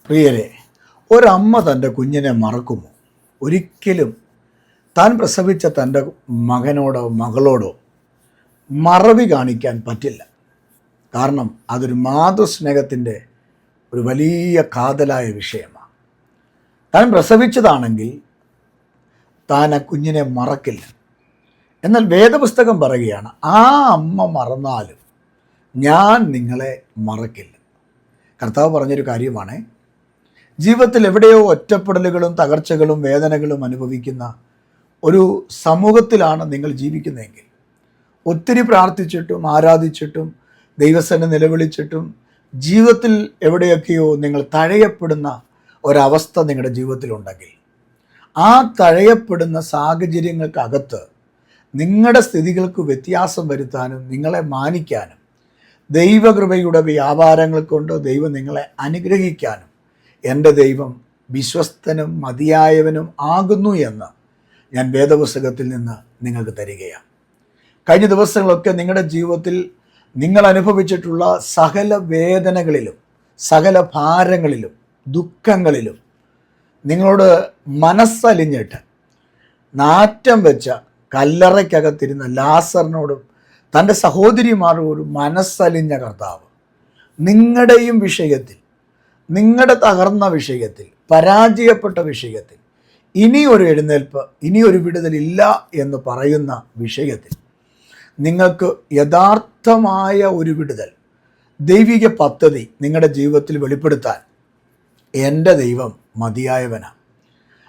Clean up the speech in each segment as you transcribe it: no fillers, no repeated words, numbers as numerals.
പ്രിയരെ, ഒരമ്മ തൻ്റെ കുഞ്ഞിനെ മറക്കുമോ? ഒരിക്കലും താൻ പ്രസവിച്ച തൻ്റെ മകനോടോ മകളോടോ മറവി കാണിക്കാൻ പറ്റില്ല. കാരണം അതൊരു മാതൃസ്നേഹത്തിൻ്റെ ഒരു വലിയ കാതലായ വിഷയമാണ്. താൻ പ്രസവിച്ചതാണെങ്കിൽ താൻ ആ കുഞ്ഞിനെ മറക്കില്ല. എന്നാൽ വേദപുസ്തകം പറയുകയാണ്, ആ അമ്മ മറന്നാലും ഞാൻ നിങ്ങളെ മറക്കില്ല. കർത്താവ് പറഞ്ഞൊരു കാര്യമാണ്, ജീവിതത്തിൽ എവിടെയോ ഒറ്റപ്പെടലുകളും തകർച്ചകളും വേദനകളും അനുഭവിക്കുന്ന ഒരു സമൂഹത്തിലാണ് നിങ്ങൾ ജീവിക്കുന്നതെങ്കിൽ, ഒത്തിരി പ്രാർത്ഥിച്ചിട്ടും ആരാധിച്ചിട്ടും ദൈവസന്നിധിയിൽ നിലവിളിച്ചിട്ടും ജീവിതത്തിൽ എവിടെയൊക്കെയോ നിങ്ങൾ തഴയപ്പെടുന്ന ഒരവസ്ഥ നിങ്ങളുടെ ജീവിതത്തിലുണ്ടെങ്കിൽ, ആ തഴയപ്പെടുന്ന സാഹചര്യങ്ങൾക്കകത്ത് നിങ്ങളുടെ സ്ഥിതികൾക്ക് വ്യത്യാസം വരുത്താനും നിങ്ങളെ മാനിക്കാനും ദൈവകൃപയുടെ വ്യാപാരങ്ങൾ കൊണ്ട് ദൈവം നിങ്ങളെ അനുഗ്രഹിക്കാനും എൻ്റെ ദൈവം വിശ്വസ്തനും മതിയായവനും ആകുന്നു എന്ന് ഞാൻ വേദപുസ്തകത്തിൽ നിന്ന് നിങ്ങൾക്ക് തരികയാണ്. കഴിഞ്ഞ ദിവസങ്ങളൊക്കെ നിങ്ങളുടെ ജീവിതത്തിൽ നിങ്ങൾ അനുഭവിച്ചിട്ടുള്ള സകല വേദനകളിലും സകല ഭാരങ്ങളിലും ദുഃഖങ്ങളിലും നിങ്ങളോട് മനസ്സലിഞ്ഞിട്ട് നാറ്റം വെച്ച കല്ലറയ്ക്കകത്തിരുന്ന ലാസറിനോടും തൻ്റെ സഹോദരിമാരോടും മനസ്സലിഞ്ഞ കർത്താവ് നിങ്ങളുടെയും വിഷയത്തിൽ, നിങ്ങളുടെ തകർന്ന വിഷയത്തിൽ, പരാജയപ്പെട്ട വിഷയത്തിൽ ഇനിയൊരു എഴുന്നേൽപ്പ്, ഇനിയൊരു വിടുതലില്ല എന്ന് പറയുന്ന വിഷയത്തിൽ നിങ്ങൾക്ക് യഥാർത്ഥമായ ഒരു വിടുതൽ, ദൈവിക പദ്ധതി നിങ്ങളുടെ ജീവിതത്തിൽ വെളിപ്പെടുത്താൻ എൻ്റെ ദൈവം മതിയായവനാണ്.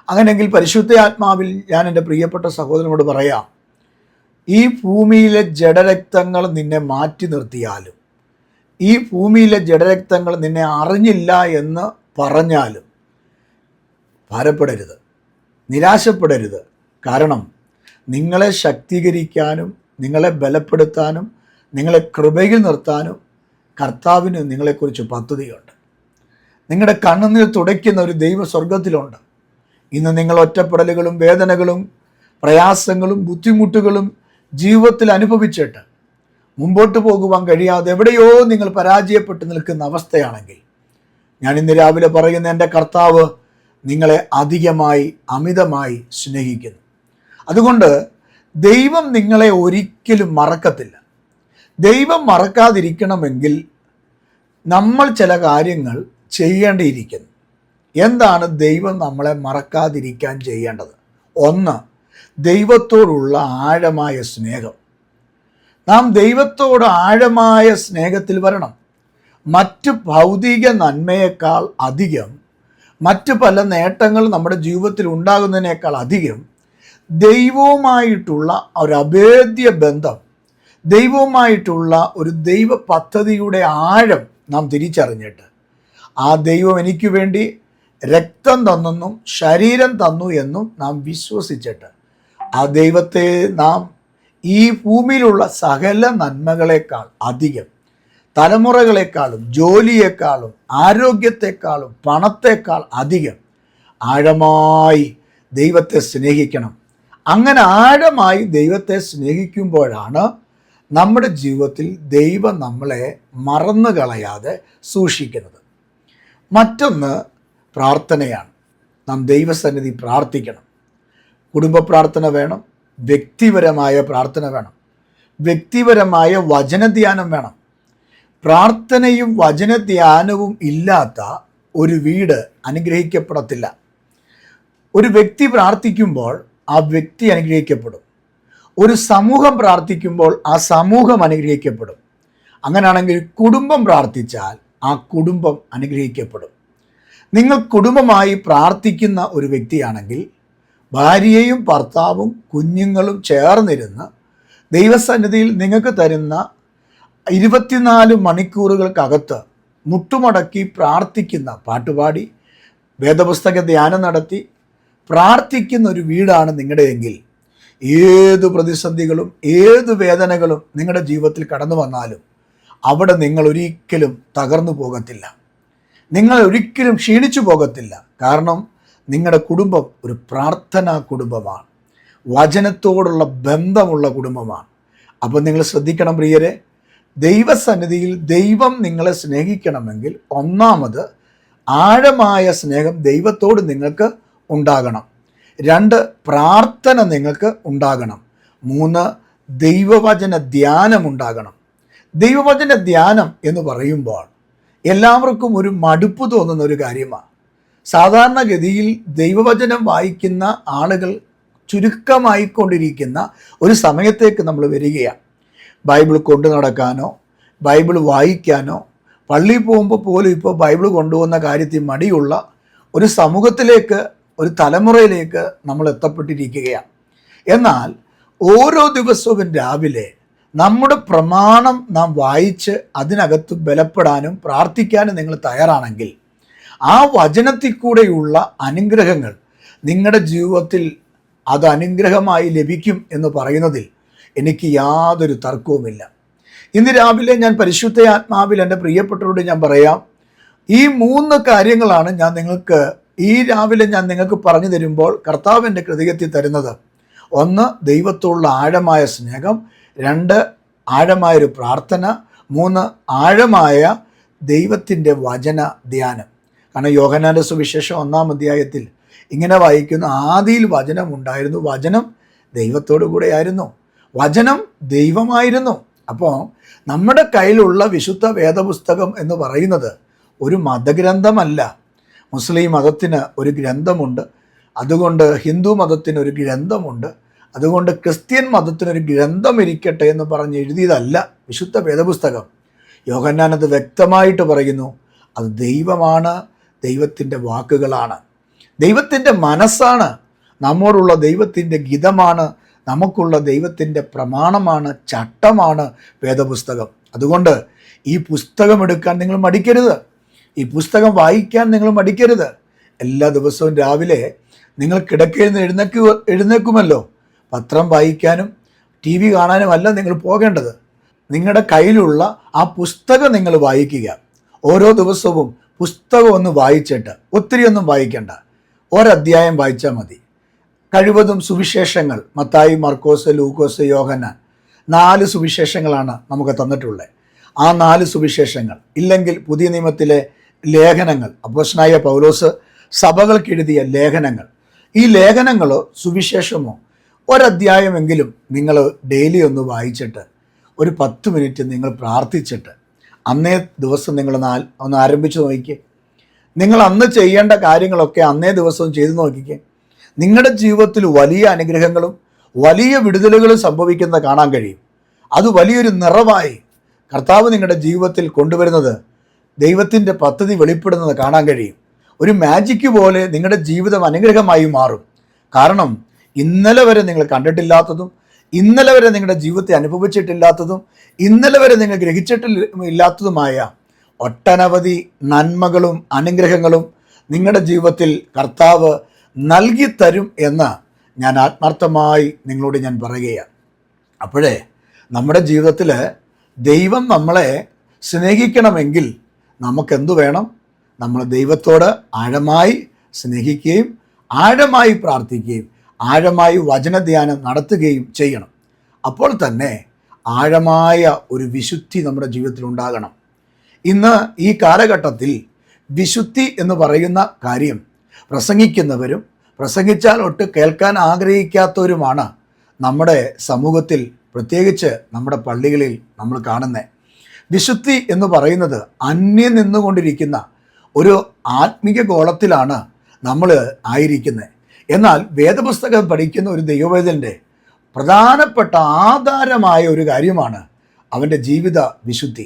അങ്ങനെയെങ്കിൽ പരിശുദ്ധ ആത്മാവിൽ ഞാൻ എൻ്റെ പ്രിയപ്പെട്ട സഹോദരനോട് പറയാം, ഈ ഭൂമിയിലെ ജഡരക്തങ്ങൾ നിന്നെ മാറ്റി നിർത്തിയാലും, ഈ ഭൂമിയിലെ ജഡരക്തങ്ങൾ നിന്നെ അറിഞ്ഞില്ല എന്ന് പറഞ്ഞാലും ഭാരപ്പെടരുത്, നിരാശപ്പെടരുത്. കാരണം നിങ്ങളെ ശക്തീകരിക്കാനും നിങ്ങളെ ബലപ്പെടുത്താനും നിങ്ങളെ കൃപയിൽ നിർത്താനും കർത്താവിന് നിങ്ങളെക്കുറിച്ച് പദ്ധതിയുണ്ട്. നിങ്ങളുടെ കണ്ണുനീർ തുടയ്ക്കുന്ന ഒരു ദൈവ സ്വർഗത്തിലുണ്ട്. ഇന്ന് നിങ്ങൾ ഒറ്റപ്പെടലുകളും വേദനകളും പ്രയാസങ്ങളും ബുദ്ധിമുട്ടുകളും ജീവിതത്തിൽ അനുഭവിച്ചിട്ട് മുമ്പോട്ട് പോകുവാൻ കഴിയാതെ എവിടെയോ നിങ്ങൾ പരാജയപ്പെട്ട് നിൽക്കുന്ന അവസ്ഥയാണെങ്കിൽ, ഞാൻ ഇന്ന് രാവിലെ പറയുന്ന എൻ്റെ കർത്താവ് നിങ്ങളെ അധികമായി അമിതമായി സ്നേഹിക്കുന്നു. അതുകൊണ്ട് ദൈവം നിങ്ങളെ ഒരിക്കലും മറക്കത്തില്ല. ദൈവം മറക്കാതിരിക്കണമെങ്കിൽ നമ്മൾ ചില കാര്യങ്ങൾ ചെയ്യേണ്ടിയിരിക്കുന്നു. എന്താണ് ദൈവം നമ്മളെ മറക്കാതിരിക്കാൻ ചെയ്യേണ്ടത്? ഒന്ന്, ദൈവത്തോടുള്ള ആഴമായ സ്നേഹം. നാം ദൈവത്തോട് ആഴമായ സ്നേഹത്തിൽ വരണം. മറ്റ് ഭൗതിക നന്മയേക്കാൾ അധികം, മറ്റ് പല നേട്ടങ്ങൾ നമ്മുടെ ജീവിതത്തിൽ ഉണ്ടാകുന്നതിനേക്കാൾ അധികം ദൈവവുമായിട്ടുള്ള ഒരു അഭേദ്യ ബന്ധം, ദൈവവുമായിട്ടുള്ള ഒരു ദൈവ പദ്ധതിയുടെ ആഴം നാം തിരിച്ചറിഞ്ഞിട്ട്, ആ ദൈവം എനിക്ക് വേണ്ടി രക്തം തന്നെന്നും ശരീരം തന്നു എന്നും നാം വിശ്വസിച്ചിട്ട്, ആ ദൈവത്തെ നാം ഈ ഭൂമിയിലുള്ള സകല നന്മകളെക്കാൾ അധികം, തലമുറകളെക്കാളും ജോലിയേക്കാളും ആരോഗ്യത്തെക്കാളും പണത്തെക്കാൾ അധികം ആഴമായി ദൈവത്തെ സ്നേഹിക്കണം. അങ്ങനെ ആഴമായി ദൈവത്തെ സ്നേഹിക്കുമ്പോഴാണ് നമ്മുടെ ജീവിതത്തിൽ ദൈവം നമ്മളെ മറന്നു കളയാതെ സൂക്ഷിക്കുന്നത്. മറ്റൊന്ന് പ്രാർത്ഥനയാണ്. നാം ദൈവസന്നിധി പ്രാർത്ഥിക്കണം. കുടുംബ പ്രാർത്ഥന വേണം, വ്യക്തിപരമായ പ്രാർത്ഥന വേണം, വ്യക്തിപരമായ വചനധ്യാനം വേണം. പ്രാർത്ഥനയും വചനധ്യാനവും ഇല്ലാത്ത ഒരു വീട് അനുഗ്രഹിക്കപ്പെടത്തില്ല. ഒരു വ്യക്തി പ്രാർത്ഥിക്കുമ്പോൾ ആ വ്യക്തി അനുഗ്രഹിക്കപ്പെടും. ഒരു സമൂഹം പ്രാർത്ഥിക്കുമ്പോൾ ആ സമൂഹം അനുഗ്രഹിക്കപ്പെടും. അങ്ങനെയാണെങ്കിൽ കുടുംബം പ്രാർത്ഥിച്ചാൽ ആ കുടുംബം അനുഗ്രഹിക്കപ്പെടും. നിങ്ങൾ കുടുംബമായി പ്രാർത്ഥിക്കുന്ന ഒരു വ്യക്തിയാണെങ്കിൽ ഭാര്യയും ഭർത്താവും കുഞ്ഞുങ്ങളും ചേർന്നിരുന്ന് ദൈവസന്നിധിയിൽ നിങ്ങൾക്ക് തരുന്ന 24 മണിക്കൂറുകൾക്കകത്ത് മുട്ടുമടക്കി പ്രാർത്ഥിക്കുന്ന, പാട്ടുപാടി വേദപുസ്തക ധ്യാനം നടത്തി പ്രാർത്ഥിക്കുന്ന ഒരു വീടാണ് നിങ്ങളുടെയെങ്കിൽ, ഏത് പ്രതിസന്ധികളും ഏത് വേദനകളും നിങ്ങളുടെ ജീവിതത്തിൽ കടന്നു വന്നാലും അവിടെ നിങ്ങൾ ഒരിക്കലും തകർന്നു പോകത്തില്ല, നിങ്ങൾ ഒരിക്കലും ക്ഷീണിച്ചു പോകത്തില്ല. കാരണം നിങ്ങളുടെ കുടുംബം ഒരു പ്രാർത്ഥനാ കുടുംബമാണ്, വചനത്തോടുള്ള ബന്ധമുള്ള കുടുംബമാണ്. അപ്പോൾ നിങ്ങൾ ശ്രദ്ധിക്കണം പ്രിയരെ, ദൈവസന്നിധിയിൽ ദൈവം നിങ്ങളെ സ്നേഹിക്കണമെങ്കിൽ ഒന്നാമത് ആഴമായ സ്നേഹം ദൈവത്തോട് നിങ്ങൾക്ക് ഉണ്ടാകണം. 2, പ്രാർത്ഥന നിങ്ങൾക്ക് ഉണ്ടാകണം. 3, ദൈവവചന ധ്യാനം ഉണ്ടാകണം. ദൈവവചന ധ്യാനം എന്ന് പറയുമ്പോൾ എല്ലാവർക്കും ഒരു മടുപ്പ് തോന്നുന്ന ഒരു കാര്യമാണ്. സാധാരണഗതിയിൽ ദൈവവചനം വായിക്കുന്ന ആളുകൾ ചുരുക്കമായിക്കൊണ്ടിരിക്കുന്ന ഒരു സമയത്തേക്ക് നമ്മൾ വരികയാണ്. ബൈബിൾ കൊണ്ടു നടക്കാനോ ബൈബിൾ വായിക്കാനോ പള്ളിയിൽ പോകുമ്പോൾ പോലും ഇപ്പോൾ ബൈബിൾ കൊണ്ടുപോകുന്ന കാര്യത്തിൽ മടിയുള്ള ഒരു സമൂഹത്തിലേക്ക്, ഒരു തലമുറയിലേക്ക് നമ്മൾ എത്തപ്പെട്ടിരിക്കുകയാണ്. എന്നാൽ ഓരോ ദിവസവും രാവിലെ നമ്മുടെ പ്രമാണം നാം വായിച്ച് അതിനകത്ത് ബലപ്പെടാനും പ്രാർത്ഥിക്കാനും നിങ്ങൾ തയ്യാറാണെങ്കിൽ ആ വചനത്തിൽ കൂടെയുള്ള അനുഗ്രഹങ്ങൾ നിങ്ങളുടെ ജീവിതത്തിൽ അത് അനുഗ്രഹമായി ലഭിക്കും എന്ന് പറയുന്നതിൽ എനിക്ക് യാതൊരു തർക്കവുമില്ല. ഇന്ന് രാവിലെ ഞാൻ പരിശുദ്ധ ആത്മാവിൽ എൻ്റെ പ്രിയപ്പെട്ടവരോട് ഞാൻ പറയാം, ഈ 3 കാര്യങ്ങളാണ് ഈ രാവിലെ ഞാൻ നിങ്ങൾക്ക് പറഞ്ഞു തരുമ്പോൾ കർത്താവ് എൻ്റെ ഹൃദയത്തിൽ തരുന്നത്. 1, ദൈവത്തോടുള്ള ആഴമായ സ്നേഹം. 2, ആഴമായൊരു പ്രാർത്ഥന. 3, ആഴമായ ദൈവത്തിൻ്റെ വചന ധ്യാനം. കാരണം യോഹന്നാൻ്റെ സുവിശേഷം 1-ാം അധ്യായത്തിൽ ഇങ്ങനെ വായിക്കുന്നു, ആദിയിൽ വചനം ഉണ്ടായിരുന്നു, വചനം ദൈവത്തോടു കൂടെയായിരുന്നു, വചനം ദൈവമായിരുന്നു. അപ്പോൾ നമ്മുടെ കയ്യിലുള്ള വിശുദ്ധ വേദപുസ്തകം എന്ന് പറയുന്നത് ഒരു മതഗ്രന്ഥമല്ല. മുസ്ലിം മതത്തിന് ഒരു ഗ്രന്ഥമുണ്ട്, അതുകൊണ്ട് ഹിന്ദു മതത്തിനൊരു ഗ്രന്ഥമുണ്ട്, അതുകൊണ്ട് ക്രിസ്ത്യൻ മതത്തിനൊരു ഗ്രന്ഥം ഇരിക്കട്ടെ എന്ന് പറഞ്ഞ് എഴുതിയതല്ല വിശുദ്ധ വേദപുസ്തകം. യോഹന്നാൻ അത് വ്യക്തമായിട്ട് പറയുന്നു, അത് ദൈവമാണ്, ദൈവത്തിൻ്റെ വാക്കുകളാണ്, ദൈവത്തിൻ്റെ മനസ്സാണ്, നമ്മോടുള്ള ദൈവത്തിൻ്റെ ഗീതമാണ്, നമുക്കുള്ള ദൈവത്തിൻ്റെ പ്രമാണമാണ്, ചട്ടമാണ് വേദപുസ്തകം. അതുകൊണ്ട് ഈ പുസ്തകം എടുക്കാൻ നിങ്ങൾ മടിക്കരുത്, ഈ പുസ്തകം വായിക്കാൻ നിങ്ങൾ മടിക്കരുത്. എല്ലാ ദിവസവും രാവിലെ നിങ്ങൾ കിടക്കയിൽ നിന്ന് എഴുന്നേക്കുമല്ലോ, പത്രം വായിക്കാനും TV കാണാനും അല്ല നിങ്ങൾ പോകേണ്ടത്. നിങ്ങളുടെ കയ്യിലുള്ള ആ പുസ്തകം നിങ്ങൾ വായിക്കുക. ഓരോ ദിവസവും പുസ്തകം ഒന്ന് വായിച്ചിട്ട്, ഒത്തിരി ഒന്നും വായിക്കേണ്ട, ഒരധ്യായം വായിച്ചാൽ മതി. കഴിവതും സുവിശേഷങ്ങൾ, മത്തായി, മർക്കോസ്, ലൂക്കോസ്, യോഹന്നാൻ, 4 സുവിശേഷങ്ങളാണ് നമുക്ക് തന്നിട്ടുള്ളത്. ആ 4 സുവിശേഷങ്ങൾ ഇല്ലെങ്കിൽ പുതിയ നിയമത്തിലെ ലേഖനങ്ങൾ, അപ്പോസ്തലനായ പൗലോസ് സഭകൾക്ക് എഴുതിയ ലേഖനങ്ങൾ, ഈ ലേഖനങ്ങളോ സുവിശേഷമോ ഒരധ്യായമെങ്കിലും നിങ്ങൾ ഡെയിലി ഒന്ന് വായിച്ചിട്ട് ഒരു 10 മിനിറ്റ് നിങ്ങൾ പ്രാർത്ഥിച്ചിട്ട് അന്നേ ദിവസം നിങ്ങൾ ഒന്ന് ആരംഭിച്ച് നോക്കിക്കേ. നിങ്ങൾ അന്ന് ചെയ്യേണ്ട കാര്യങ്ങളൊക്കെ അന്നേ ദിവസവും ചെയ്തു നോക്കിക്കേ. നിങ്ങളുടെ ജീവിതത്തിൽ വലിയ അനുഗ്രഹങ്ങളും വലിയ വിടുതലുകളും സംഭവിക്കുന്നത് കാണാൻ കഴിയും. അത് വലിയൊരു നിറവായി കർത്താവ് നിങ്ങളുടെ ജീവിതത്തിൽ കൊണ്ടുവരുന്നത്, ദൈവത്തിൻ്റെ പദ്ധതി വെളിപ്പെടുന്നത് കാണാൻ കഴിയും. ഒരു മാജിക്ക് പോലെ നിങ്ങളുടെ ജീവിതം അനുഗ്രഹമായി മാറും. കാരണം ഇന്നലെ വരെ നിങ്ങൾ കണ്ടിട്ടില്ലാത്തതും, ഇന്നലെ വരെ നിങ്ങളുടെ ജീവിതത്തെ അനുഭവിച്ചിട്ടില്ലാത്തതും, ഇന്നലെ വരെ നിങ്ങൾ ഗ്രഹിച്ചിട്ടില്ലാത്തതുമായ ഒട്ടനവധി നന്മകളും അനുഗ്രഹങ്ങളും നിങ്ങളുടെ ജീവിതത്തിൽ കർത്താവ് നൽകി തരും എന്ന് ഞാൻ ആത്മാർത്ഥമായി നിങ്ങളോട് ഞാൻ പറയുകയാണ്. അപ്പോഴേ നമ്മുടെ ജീവിതത്തിൽ ദൈവം നമ്മളെ സ്നേഹിക്കണമെങ്കിൽ നമുക്കെന്തു വേണം? നമ്മൾ ദൈവത്തോട് ആഴമായി സ്നേഹിക്കുകയും ആഴമായി പ്രാർത്ഥിക്കുകയും ആഴമായി വചനധ്യാനം നടത്തുകയും ചെയ്യണം. അപ്പോൾ തന്നെ ആഴമായ ഒരു വിശുദ്ധി നമ്മുടെ ജീവിതത്തിൽ ഉണ്ടാകണം. ഇന്ന് ഈ കാലഘട്ടത്തിൽ വിശുദ്ധി എന്ന് പറയുന്ന കാര്യം പ്രസംഗിക്കുന്നവരും പ്രസംഗിച്ചാൽ ഒട്ട് കേൾക്കാൻ ആഗ്രഹിക്കാത്തവരുമാണ് നമ്മുടെ സമൂഹത്തിൽ, പ്രത്യേകിച്ച് നമ്മുടെ പള്ളികളിൽ നമ്മൾ കാണുന്നത്. വിശുദ്ധി എന്ന് പറയുന്നത് അന്യം നിന്നുകൊണ്ടിരിക്കുന്ന ഒരു ആത്മീയ ഗോളത്തിലാണ് നമ്മൾ ആയിരിക്കുന്നത്. എന്നാൽ വേദപുസ്തകം പഠിക്കുന്ന ഒരു ദൈവവേദൻ്റെ പ്രധാനപ്പെട്ട ആധാരമായ ഒരു കാര്യമാണ് അവൻ്റെ ജീവിത വിശുദ്ധി.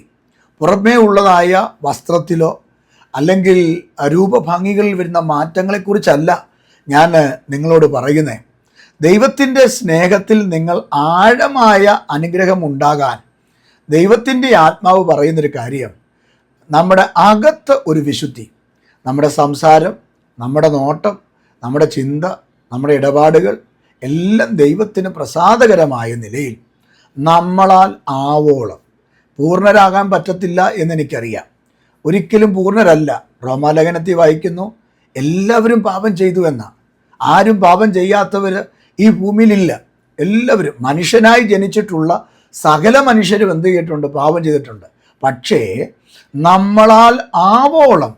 പുറമേ ഉള്ളതായ വസ്ത്രത്തിലോ അല്ലെങ്കിൽ രൂപഭംഗികളിൽ വരുന്ന മാറ്റങ്ങളെക്കുറിച്ചല്ല ഞാൻ നിങ്ങളോട് പറയുന്നത്. ദൈവത്തിൻ്റെ സ്നേഹത്തിൽ നിങ്ങൾ ആഴമായ അനുഗ്രഹം ഉണ്ടാകാൻ ദൈവത്തിൻ്റെ ആത്മാവ് പറയുന്നൊരു കാര്യം, നമ്മുടെ അകത്ത് ഒരു വിശുദ്ധി, നമ്മുടെ സംസാരം, നമ്മുടെ നോട്ടം, നമ്മുടെ ചിന്ത, നമ്മുടെ ഇടപാടുകൾ എല്ലാം ദൈവത്തിന് പ്രസാദകരമായ നിലയിൽ നമ്മളാൽ ആവോളം. പൂർണ്ണരാകാൻ പറ്റത്തില്ല എന്നെനിക്കറിയാം, ഒരിക്കലും പൂർണ്ണരല്ല. റോമാലേഖനത്തിൽ വായിക്കുന്നു, എല്ലാവരും പാപം ചെയ്തു എന്ന. ആരും പാപം ചെയ്യാത്തവർ ഈ ഭൂമിയിലില്ല. എല്ലാവരും മനുഷ്യനായി ജനിച്ചിട്ടുള്ള സകല മനുഷ്യരും എന്ത് ചെയ്തിട്ടുണ്ട്? പാപം ചെയ്തിട്ടുണ്ട്. പക്ഷേ നമ്മളാൽ ആവോളം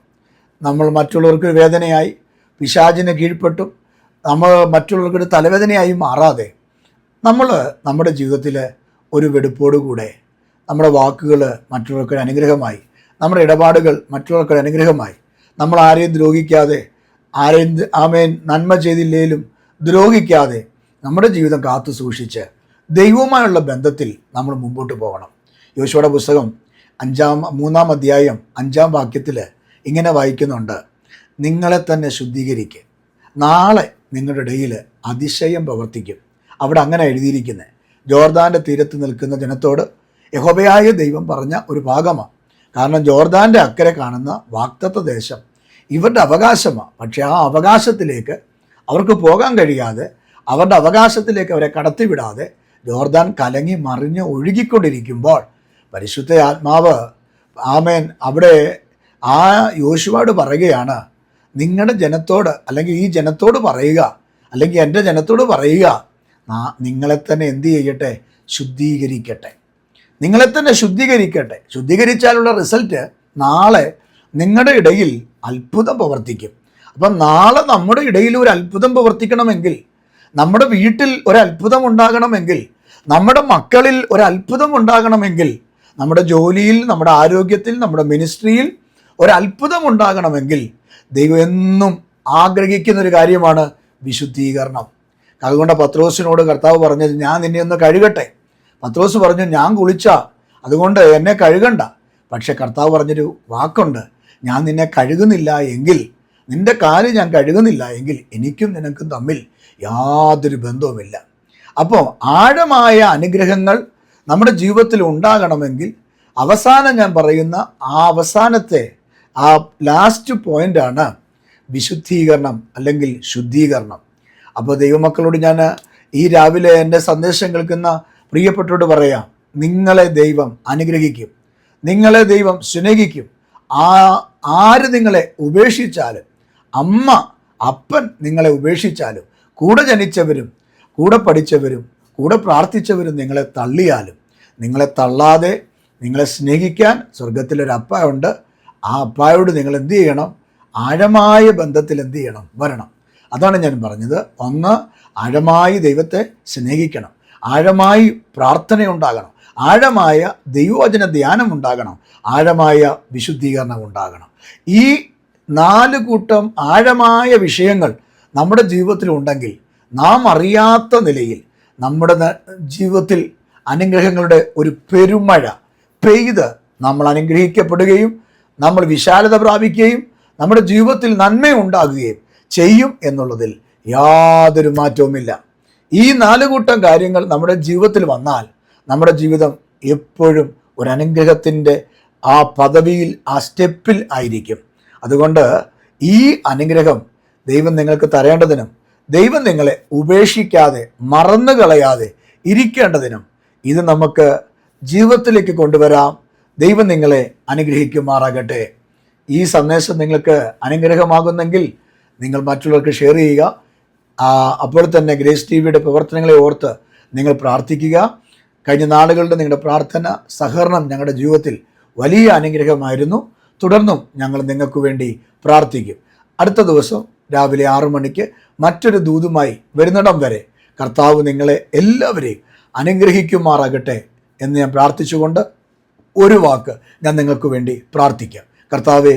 നമ്മൾ മറ്റുള്ളവർക്ക് വേദനയായി പിശാചിന് കീഴ്പ്പെട്ടും നമ്മൾ മറ്റുള്ളവർക്കൊരു തലവേദനയായി മാറാതെ നമ്മൾ നമ്മുടെ ജീവിതത്തിൽ ഒരു വെടുപ്പോടുകൂടെ നമ്മുടെ വാക്കുകൾ മറ്റുള്ളവർക്കൊരു അനുഗ്രഹമായി, നമ്മുടെ ഇടപാടുകൾ മറ്റുള്ളവർക്കൊരു അനുഗ്രഹമായി, നമ്മൾ ആരെയും ദ്രോഹിക്കാതെ, ആരെയും നന്മ ചെയ്തില്ലേലും ദ്രോഹിക്കാതെ നമ്മുടെ ജീവിതം കാത്തു സൂക്ഷിച്ച് ദൈവവുമായുള്ള ബന്ധത്തിൽ നമ്മൾ മുമ്പോട്ട് പോകണം. യോശുവയുടെ പുസ്തകം 3-ാം അധ്യായം 5-ാം വാക്യത്തിൽ ഇങ്ങനെ വായിക്കുന്നുണ്ട്, നിങ്ങളെ തന്നെ ശുദ്ധീകരിക്കുക, നാളെ നിങ്ങളുടെ ഇടയിൽ അതിശയം പ്രവർത്തിക്കും. അവിടെ അങ്ങനെ എഴുതിയിരിക്കുന്നത് ജോർദാൻ്റെ തീരത്ത് നിൽക്കുന്ന ജനത്തോട് യഹോവയായ ദൈവം പറഞ്ഞ ഒരു ഭാഗമാണ്. കാരണം ജോർദാൻ്റെ അക്കരെ കാണുന്ന വാഗ്ദത്ത ദേശം ഇവരുടെ അവകാശമാണ്. പക്ഷേ ആ അവകാശത്തിലേക്ക് അവർക്ക് പോകാൻ കഴിയാതെ, അവരുടെ അവകാശത്തിലേക്ക് അവരെ കടത്തിവിടാതെ ജോർദാൻ കലങ്ങി മറിഞ്ഞ് ഒഴുകിക്കൊണ്ടിരിക്കുമ്പോൾ പരിശുദ്ധ ആത്മാവ് അവിടെ ആ യോശുവയോട് പറയുകയാണ്, നിങ്ങളുടെ ജനത്തോട്, അല്ലെങ്കിൽ ഈ ജനത്തോട് പറയുക, അല്ലെങ്കിൽ എൻ്റെ ജനത്തോട് പറയുക, നിങ്ങളെ തന്നെ എന്ത് ചെയ്യട്ടെ, ശുദ്ധീകരിക്കട്ടെ, നിങ്ങളെ തന്നെ ശുദ്ധീകരിക്കട്ടെ. ശുദ്ധീകരിച്ചാലുള്ള റിസൾട്ട് നാളെ നിങ്ങളുടെ ഇടയിൽ അത്ഭുതം പ്രവർത്തിക്കും. അപ്പം നാളെ നമ്മുടെ ഇടയിൽ ഒരു അത്ഭുതം പ്രവർത്തിക്കണമെങ്കിൽ, നമ്മുടെ വീട്ടിൽ ഒരു അത്ഭുതം ഉണ്ടാകണമെങ്കിൽ, നമ്മുടെ മക്കളിൽ ഒരു അത്ഭുതം ഉണ്ടാകണമെങ്കിൽ, നമ്മുടെ ജോലിയിൽ, നമ്മുടെ ആരോഗ്യത്തിൽ, നമ്മുടെ മിനിസ്ട്രിയിൽ ഒരു അത്ഭുതം ഉണ്ടാകണമെങ്കിൽ ദൈവം എന്നും ആഗ്രഹിക്കുന്നൊരു കാര്യമാണ് വിശുദ്ധീകരണം. അതുകൊണ്ട് പത്രോസിനോട് കർത്താവ് പറഞ്ഞത്, ഞാൻ നിന്നെ ഒന്ന് കഴുകട്ടെ. പത്രോസ് പറഞ്ഞു, ഞാൻ കുളിച്ച, അതുകൊണ്ട് എന്നെ കഴുകണ്ട. പക്ഷെ കർത്താവ് പറഞ്ഞൊരു വാക്കുണ്ട്, ഞാൻ നിന്നെ കഴുകുന്നില്ല എങ്കിൽ, നിൻ്റെ കാല് ഞാൻ കഴുകുന്നില്ല എങ്കിൽ എനിക്കും നിനക്കും തമ്മിൽ യാതൊരു ബന്ധവുമില്ല. അപ്പോൾ ആഴമായ അനുഗ്രഹങ്ങൾ നമ്മുടെ ജീവിതത്തിൽ ഉണ്ടാകണമെങ്കിൽ അവസാനം ഞാൻ പറയുന്ന ആ അവസാനത്തെ ആ ലാസ്റ്റ് പോയിൻ്റാണ് വിശുദ്ധീകരണം അല്ലെങ്കിൽ ശുദ്ധീകരണം. അപ്പോൾ ദൈവമക്കളോട് ഞാൻ ഈ രാവിലെ എൻ്റെ സന്ദേശം കേൾക്കുന്ന പ്രിയപ്പെട്ടവരോട് പറയാം, നിങ്ങളെ ദൈവം അനുഗ്രഹിക്കും, നിങ്ങളെ ദൈവം സ്നേഹിക്കും. ആര് നിങ്ങളെ ഉപേക്ഷിച്ചാലും, അമ്മ അപ്പൻ നിങ്ങളെ ഉപേക്ഷിച്ചാലും, കൂടെ ജനിച്ചവരും കൂടെ പഠിച്ചവരും കൂടെ പ്രാർത്ഥിച്ചവരും നിങ്ങളെ തള്ളിയാലും, നിങ്ങളെ തള്ളാതെ നിങ്ങളെ സ്നേഹിക്കാൻ സ്വർഗത്തിലൊരു അപ്പ ഉണ്ട്. ആ അപ്പായോട് നിങ്ങൾ എന്ത് ചെയ്യണം? ആഴമായ ബന്ധത്തിൽ എന്ത് ചെയ്യണം? വരണം. അതാണ് ഞാൻ പറഞ്ഞത്. ഒന്ന്, ആഴമായി ദൈവത്തെ സ്നേഹിക്കണം, ആഴമായി പ്രാർത്ഥനയുണ്ടാകണം, ആഴമായ ദൈവവചന ധ്യാനം ഉണ്ടാകണം, ആഴമായ വിശുദ്ധീകരണം ഉണ്ടാകണം. ഈ 4 കൂട്ടം ആഴമായ വിഷയങ്ങൾ നമ്മുടെ ജീവിതത്തിൽ ഉണ്ടെങ്കിൽ നാം അറിയാത്ത നിലയിൽ നമ്മുടെ ജീവിതത്തിൽ അനുഗ്രഹങ്ങളുടെ ഒരു പെരുമഴ പെയ്ത് നമ്മൾ അനുഗ്രഹിക്കപ്പെടുകയും നമ്മൾ വിശാലത പ്രാപിക്കുകയും നമ്മുടെ ജീവിതത്തിൽ നന്മയുണ്ടാകുകയും ചെയ്യും എന്നുള്ളതിൽ യാതൊരു മാറ്റവുമില്ല. ഈ 4 കൂട്ടം കാര്യങ്ങൾ നമ്മുടെ ജീവിതത്തിൽ വന്നാൽ നമ്മുടെ ജീവിതം എപ്പോഴും ഒരു അനുഗ്രഹത്തിൻ്റെ ആ പദവിയിൽ, ആ സ്റ്റെപ്പിൽ ആയിരിക്കും. അതുകൊണ്ട് ഈ അനുഗ്രഹം ദൈവം നിങ്ങൾക്ക് തരേണ്ടതിനും ദൈവം നിങ്ങളെ ഉപേക്ഷിക്കാതെ മറന്നു കളയാതെ ഇരിക്കേണ്ടതിനും ഇത് നമുക്ക് ജീവിതത്തിലേക്ക് കൊണ്ടുവരാം. ദൈവം നിങ്ങളെ അനുഗ്രഹിക്കുമാറാകട്ടെ. ഈ സന്ദേശം നിങ്ങൾക്ക് അനുഗ്രഹമാകുന്നെങ്കിൽ നിങ്ങൾ മറ്റുള്ളവർക്ക് ഷെയർ ചെയ്യുക. അപ്പോൾ തന്നെ ഗ്രേസ് ടിവിയുടെ പ്രവർത്തനങ്ങളെ ഓർത്ത് നിങ്ങൾ പ്രാർത്ഥിക്കുക. കഴിഞ്ഞ നാളുകളുടെ നിങ്ങളുടെ പ്രാർത്ഥന സഹകരണം ഞങ്ങളുടെ ജീവിതത്തിൽ വലിയ അനുഗ്രഹമായിരുന്നു. തുടർന്നും ഞങ്ങൾ നിങ്ങൾക്ക് വേണ്ടി പ്രാർത്ഥിക്കും. അടുത്ത ദിവസം രാവിലെ 6 മണിക്ക് മറ്റൊരു ദൂതുമായി വരുന്നിടം വരെ കർത്താവ് നിങ്ങളെ എല്ലാവരെയും അനുഗ്രഹിക്കുമാറാകട്ടെ എന്ന് ഞാൻ പ്രാർത്ഥിച്ചുകൊണ്ട് ഒരു വാക്ക് ഞാൻ നിങ്ങൾക്ക് വേണ്ടി പ്രാർത്ഥിക്കാം. കർത്താവെ,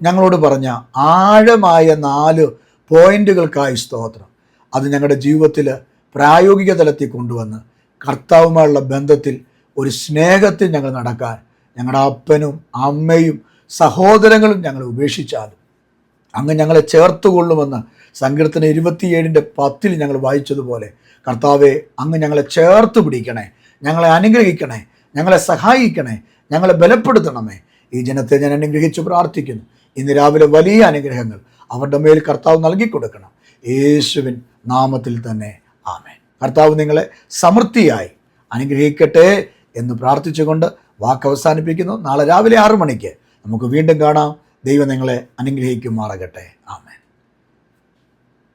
ഞങ്ങളോട് പറഞ്ഞ ആഴമായ 4 പോയിന്റുകൾക്കായി സ്തോത്രം. അത് ഞങ്ങളുടെ ജീവിതത്തിൽ പ്രായോഗിക തലത്തിൽ കൊണ്ടുവന്ന് കർത്താവുമായുള്ള ബന്ധത്തിൽ ഒരു സ്നേഹത്തിൽ ഞങ്ങൾ നടക്കാൻ, ഞങ്ങളുടെ അപ്പനും അമ്മയും സഹോദരങ്ങളും ഞങ്ങളെ ഉപേക്ഷിച്ചാലും അങ്ങ് ഞങ്ങളെ ചേർത്തുകൊള്ളുമെന്ന് സങ്കീർത്തനം 27:10 ഞങ്ങൾ വായിച്ചതുപോലെ കർത്താവെ, അങ്ങ് ഞങ്ങളെ ചേർത്ത് പിടിക്കണേ, ഞങ്ങളെ അനുഗ്രഹിക്കണേ, ഞങ്ങളെ സഹായിക്കണേ, ഞങ്ങളെ ബലപ്പെടുത്തണമേ. ഈ ജനത്തെ ഞാൻ അനുഗ്രഹിച്ച് പ്രാർത്ഥിക്കുന്നു. ഇന്ന് രാവിലെ വലിയ അനുഗ്രഹങ്ങൾ അവരുടെ മേൽ കർത്താവ് നൽകിക്കൊടുക്കണം. യേശുവിൻ നാമത്തിൽ തന്നെ ആമേൻ. കർത്താവ് നിങ്ങളെ സമൃദ്ധിയായി അനുഗ്രഹിക്കട്ടെ എന്ന് പ്രാർത്ഥിച്ചുകൊണ്ട് വാക്ക് അവസാനിപ്പിക്കുന്നു. നാളെ രാവിലെ 6 മണിക്ക് നമുക്ക് വീണ്ടും കാണാം. ദൈവം നിങ്ങളെ അനുഗ്രഹിക്കുമാറാകട്ടെ. ആമേൻ.